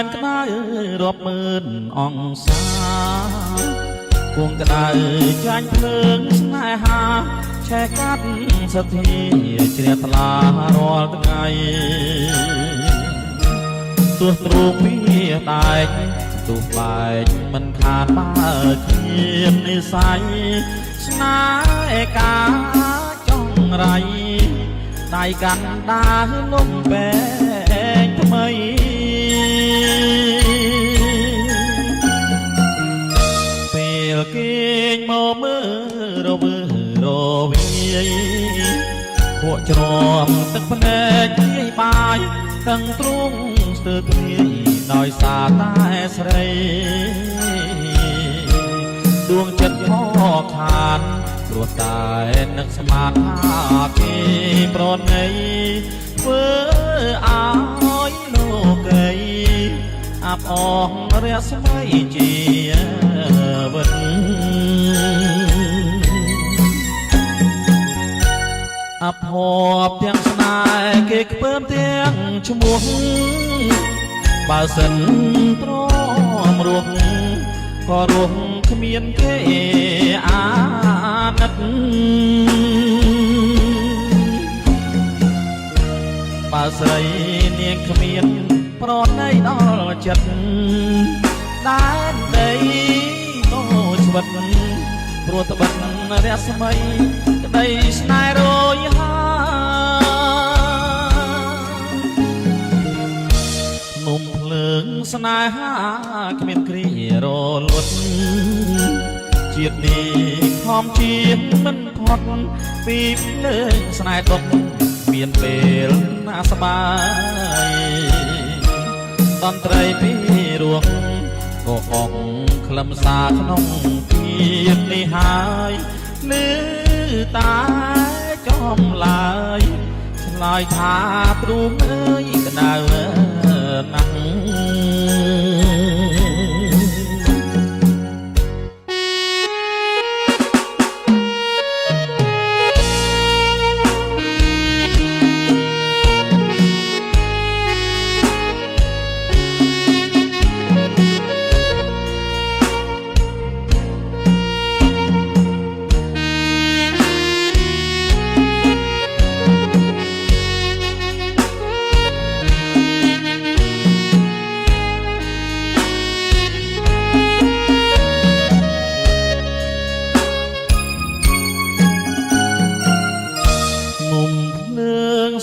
นក្តៅរាប់ម៉ឺនអង្សាគួងក្តៅចាញ់ភ្លើងស្នេហាឆេះកាត់សទ្ធាជ្រះថ្លារាល់ថ្ងៃទោះទ្រូងពីដែកទោះបែកមិនខានបើជានិស័យស្នេហ៍កាចង់រៃដៃកាន់ដាលនំបែកថ្មីពេលគេងមកមើលរវើរវាយពួកច្រំទឹកភ្នែកជាយបាយទាំងទ្រូងស្ទើរគ្នាដោយសារតែស្រីដួងចិត្តខកខានព្រោះតែនឹកស្មានថាគេប្រណីធ្វើឲ្យលោកីអាប់អងរស្មីជាវិតអភ័ព្វទាំងស្នេហ៍គេខ្ពើមទាំងឈ្មោះបើសិនទ្រាំរស់ក៏រស់គ្មានគេអាណិតបើស្រីនាងគ្មានប្រណីដល់ចិត្តដែនដីក៏ស្វិតព្រោះត្បិតរស្មីក្តីស្នេហ៍រយហានំភ្លើងស្នេហាគ្មានគ្រារលត់ជាតិនេះខំជាមិនផុតពីភ្លើងស្នេហ៍ដុតមានពេលណាសបាយតន្ត្រីពីរោះក៏អងខ្លឹមសារក្នុងជាតិនេះហើយលឺតែចំឡាយឆ្លើយថាទ្រូងអើយក្តៅណាស់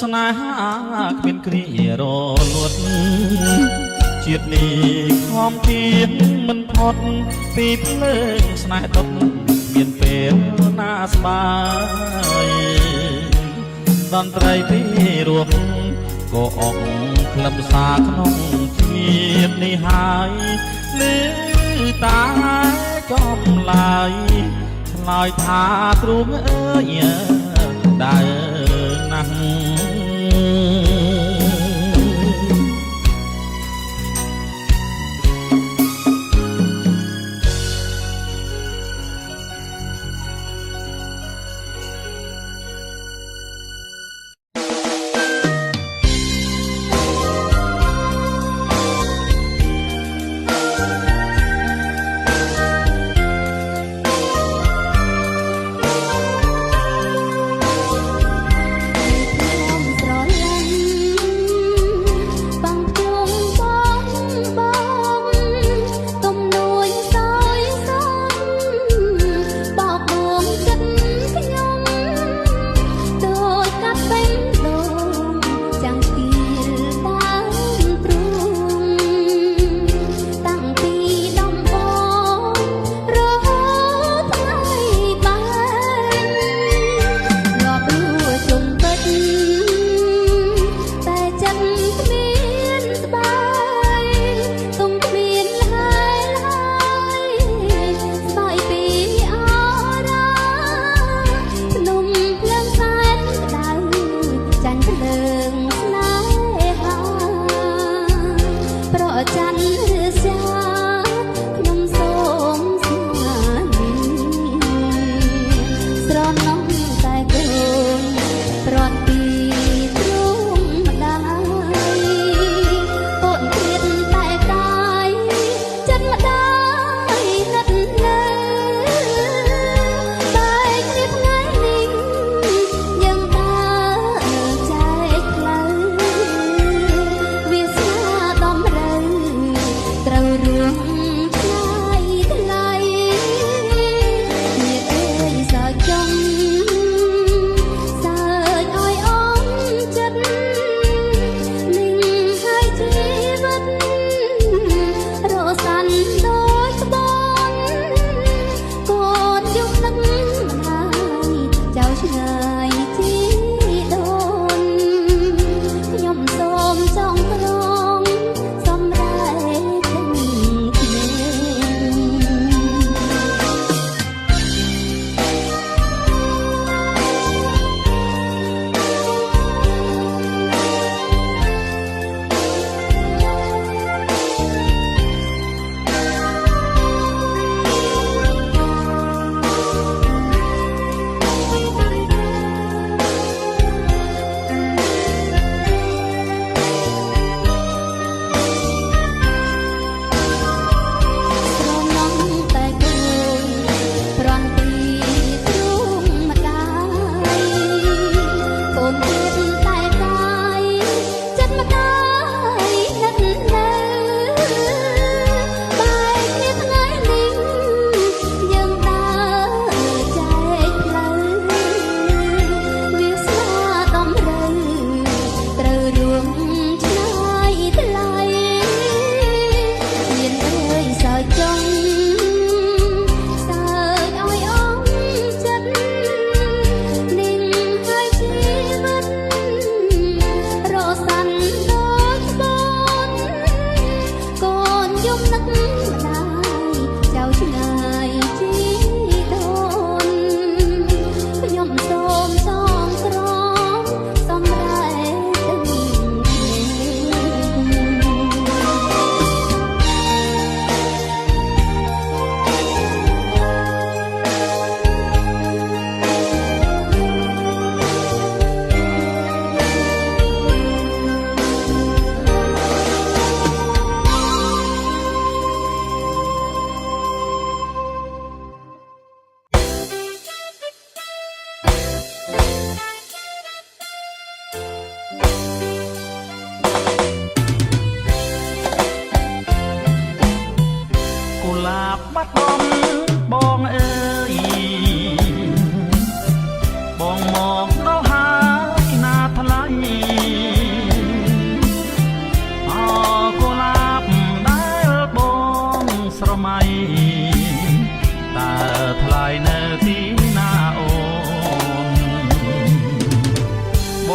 ស្នេហាគ្មានគ្រារលត់ជាតិនេះខំជាមិនផុតពីភ្លើងស្នេហ៍ដុតមានពេលណាស្បាយតន្ត្រីពីរោះក៏អងខ្លឹមសារក្នុងជាតិនេះហើយលឺតែចំឡាយឆ្លើយថាទ្រូងអើយដើរណាស់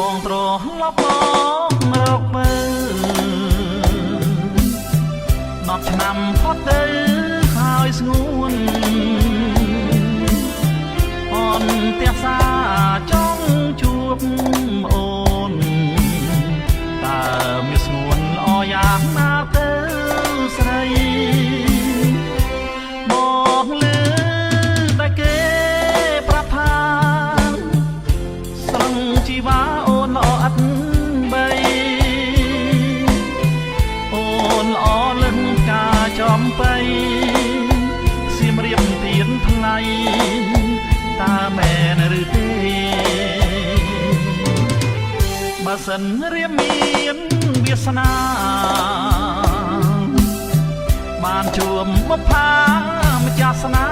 បងត្រឡប់មករកមើ10ឆ្នាំផុតទៅហើយស្ងួនអូនផ្ទះសាចង់ជួបអូនតើមានស្ងួនល្អយ៉ាងណាទៅស្រីមកលឺតែគេប្រាប់ថាស្រង់ជីវ៉ាអូនល្អឥតបីអូនល្អលឹងការចំបៃសៀមរាបទៀនថ្លៃតើមែនឬទេបើសិនរៀមមានវាសនាបានជួបបុប្ផាម្ចាស់ស្នេ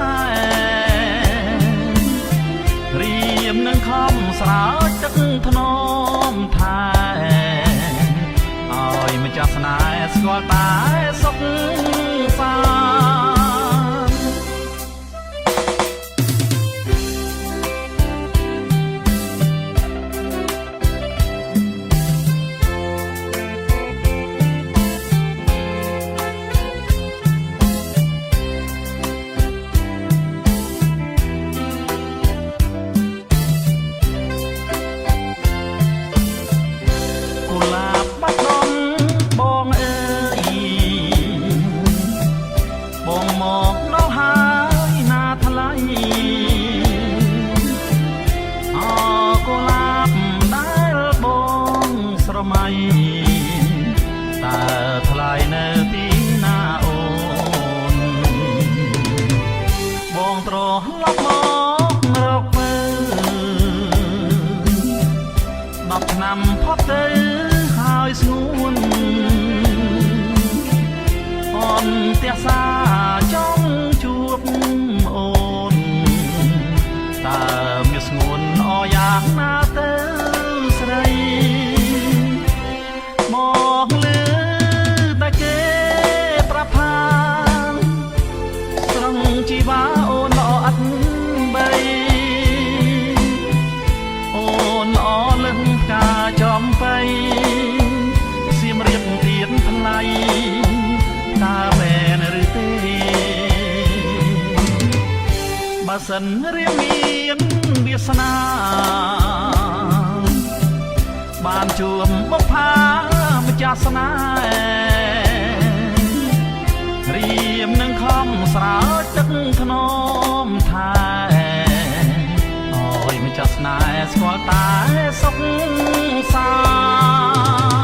ហ៍រៀមនឹងខំស្រោចទឹកធ្នមថែឲ្យម្ចាស់ស្នេហ៍ស្គាល់តែសុខសាតើថ្លៃនៅទីណាអូនបងត្រឡប់មករកមើ10ឆ្នាំផុតទៅហើយស្ងួនអូនផ្ទះសាចង់ជួបអូនតើមានស្ងួនល្អយ៉ាងណាទៅស្រីមកលឺតែគេប្រាប់ថាស្រង់ជីវ៉ាអូនល្អឥតបីអូនល្អលឹងការចំបៃសៀមរាបទៀនថ្លៃតើមែនឬទេបើសិនរៀងមានវាសនាបានជួបបុប្ផាម្ចាស់ស្នេហ៍រៀមនឹងខំស្រោចទឹកធ្នមថែឲ្យម្ចាស់ស្នេហ៍ស្គាល់តែសុខសាន្ត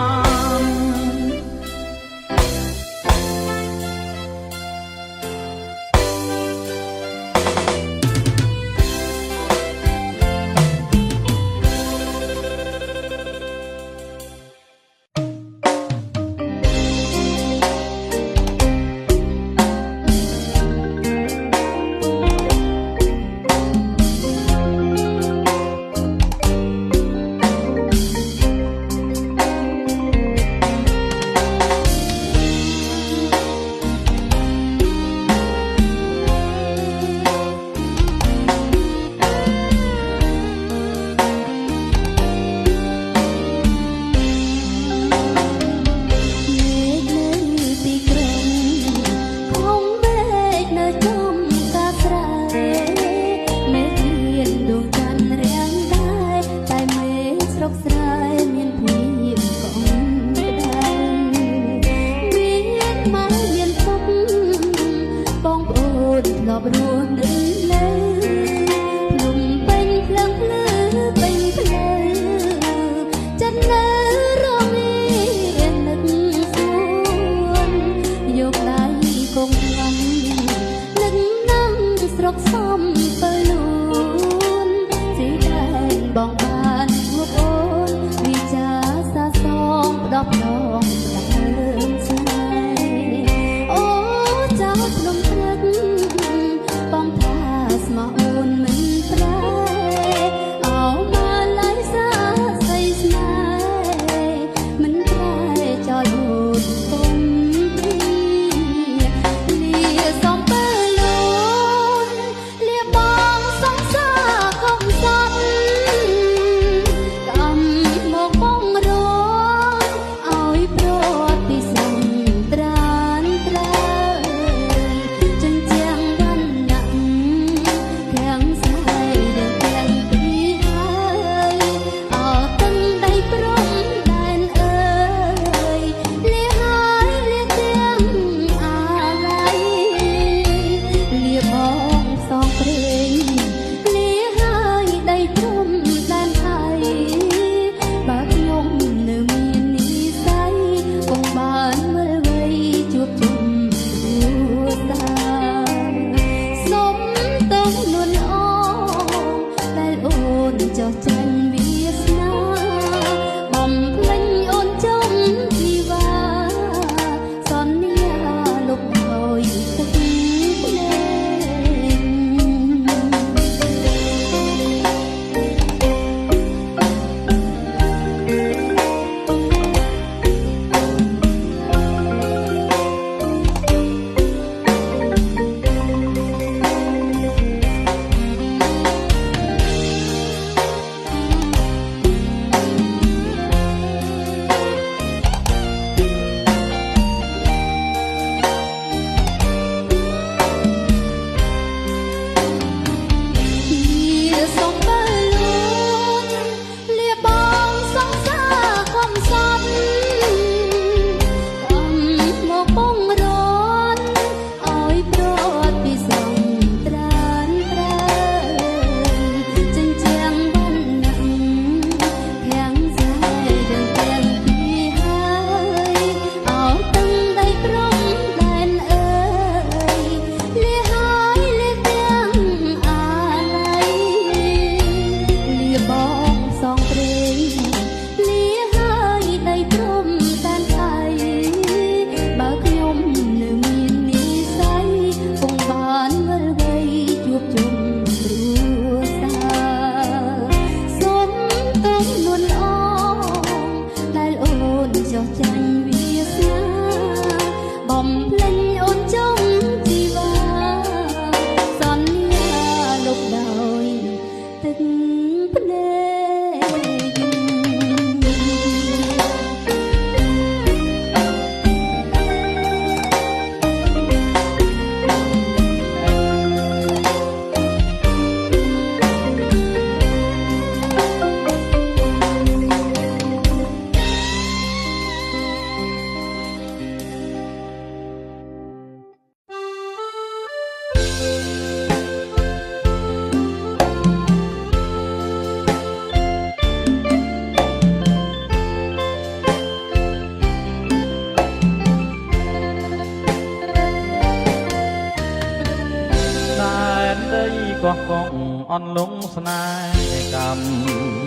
អន់លងស្នេហ៍កម្ម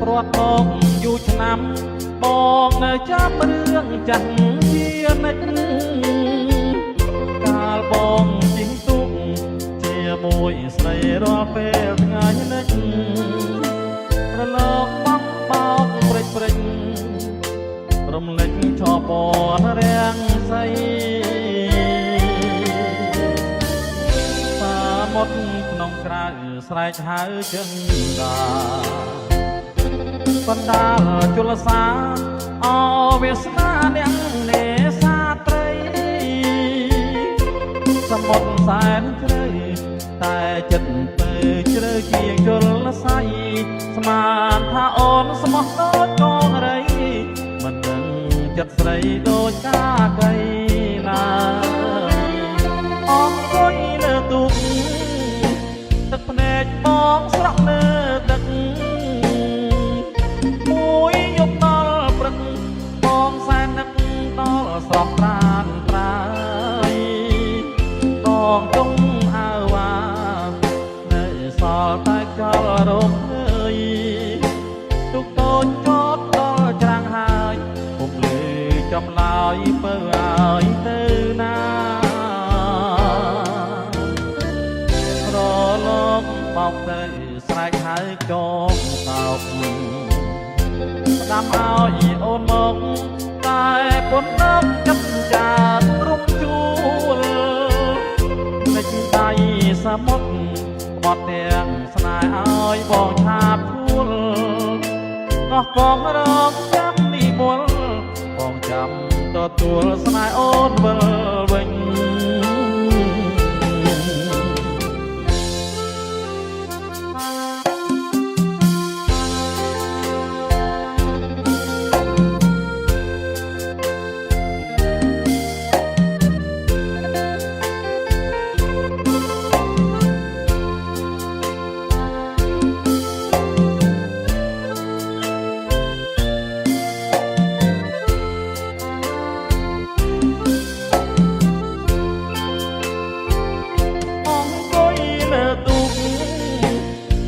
ព្រាត់មកយូរឆ្នាំបងនៅចាំរឿងចាស់ជានិច្ចកាលបងជិះទូកជាមួយស្រីរាល់ពេលថ្ងៃនិច្ចរលកបងបោកព្រិចព្រិចរំលេចឈរពណ៌រាំងសីសាមុតក្នុងក្រៅស្រែកហៅចឹងដាបណ្ដាលជលសាអវាសនាអ្នកនេសាត្រីសមុទ្រសែនជ្រៅតែចិត្តទៅជ្រៅជាងជលស័យស្មានថាអូនស្មោះដូចកងរីមិនដឹងចិត្តស្រីដូចកាកៃណាអង្គុយលើទូកទឹកភ្នែកបងស្រក់លើទឹកមួយយប់ដល់ព្រឹកបងសែននឹកដល់ស្រស់ប្រានប្រាយបងចង់អើវ៉ានៅសល់តែចោលរំភើយទុកតូចចត់ដល់ច្រាំងហើយពុំលឺចំឡើយពើឲ្យទៅណារលកបោកទៅស្រែកហៅចងសោកផ្ដាំឲ្យអូនមកតែពុននឹកចិត្តចាតរំជួលនិចដៃសមុទ្របត់ទាំងស្នេហ៍ឲ្យបងឆាបឈួលកោះកងរកចាំនិមលបងចាំទទួលស្នេហ៍អូនវិលវិញ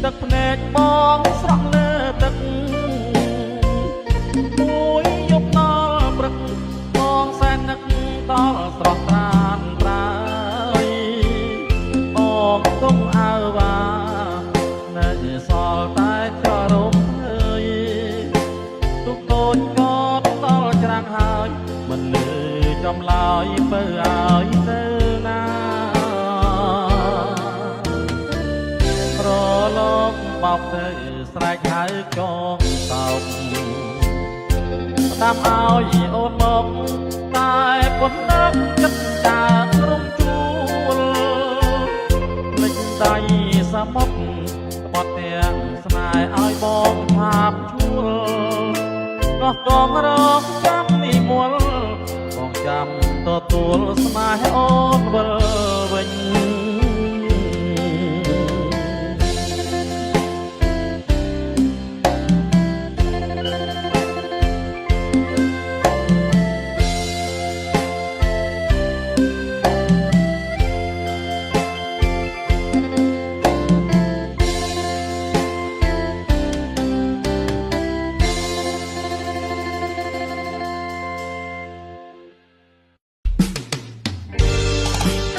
ទឹកភ្នែកបងស្រក់លើទឹកមួយយប់ដល់ព្រឹកបងសែននឹកដល់ស្រស់ត្រានប្រាយបងគង់អើវ៉ានៅសល់តែចរំភើយទុកតូចកត់ដល់ច្រាំងហើយមិនលឺចំឡើយពើឲ្យទៅណាបោកទៅស្រែកហៅកងសោកផ្ដាំឲ្យអូនមកតែពុននឹកចិត្តចារំជួលលេចដៃសមុទ្របត់ទាំងស្នេហ៍ឲ្យបងឆាបឈួលកោះកងរកចាំនិមលបងចាំទទួលស្នេហ៍អូនវិលវិញ เ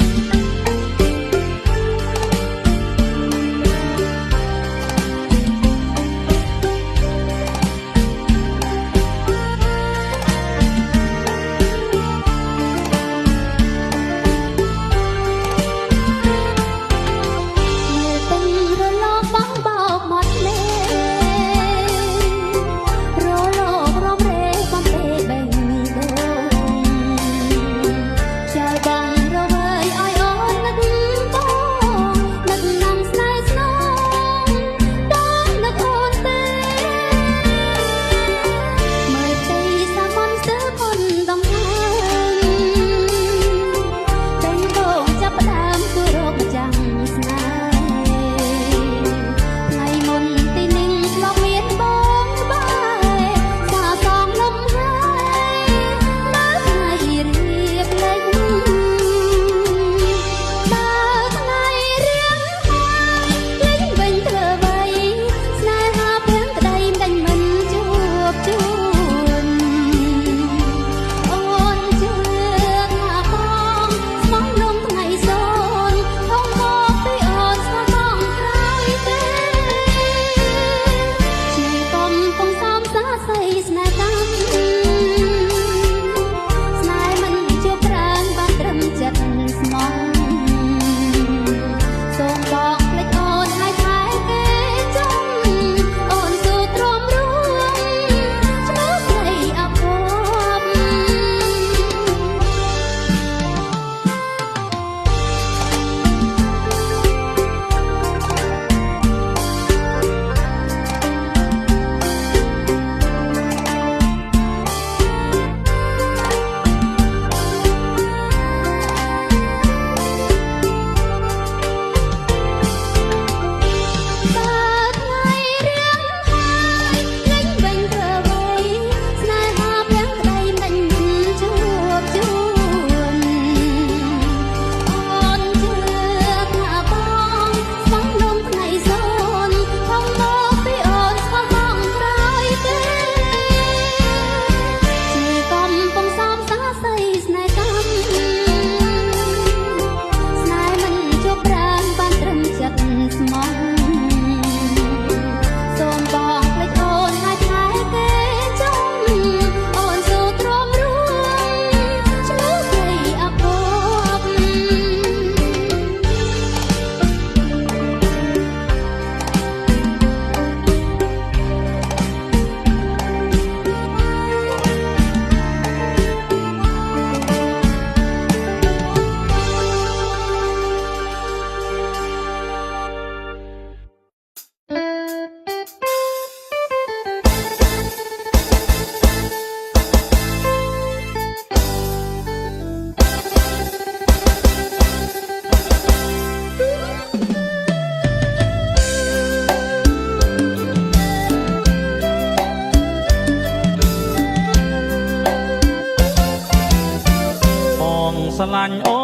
លាញ់អូ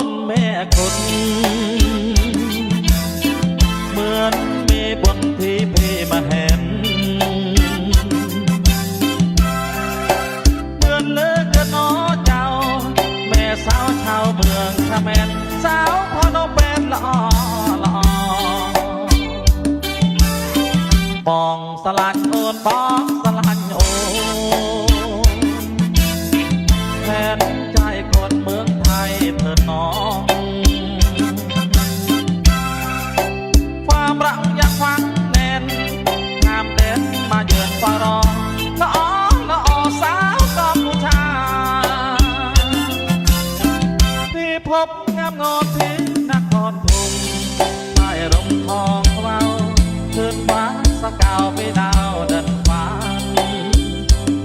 នមេគុណเหมือนมีบนที่พี่มาเห็นเหมือนเลือกเกินน้อเจ้าแม่สาวชาวเมืองขแมนสาวพอนมเป็นละอละอปองสลันโอนปองสลันโอนแทนใจคนเมืองไทยเถิดน้องความรักยังฟังแน่นห้ามเด่นมาเยือนฟ้ารอละอละอสาวกัมพูชาที่พบงามงอนที่นครพนมใต้ร่มทองเบาคืนฟ้าสกาวไปดาวเดินฟ้า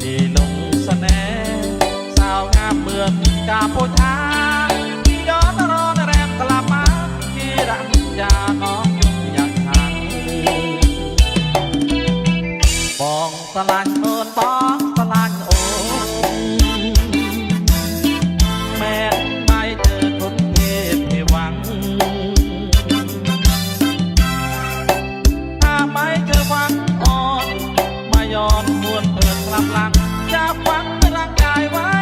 ที่ลงเสน่ห์สาวงามเมืองกัมพูชาที่ย้อนรอนแรมกลับมาที่รักยาน้องปองสลันโอนปองสลันโอนแม้ไม่เจอคนที่พี่หวังถ้าไม่เจอฟังอ่อนมาย้อนมวนเปิดกลับหลังจะฟังร่างกายไว้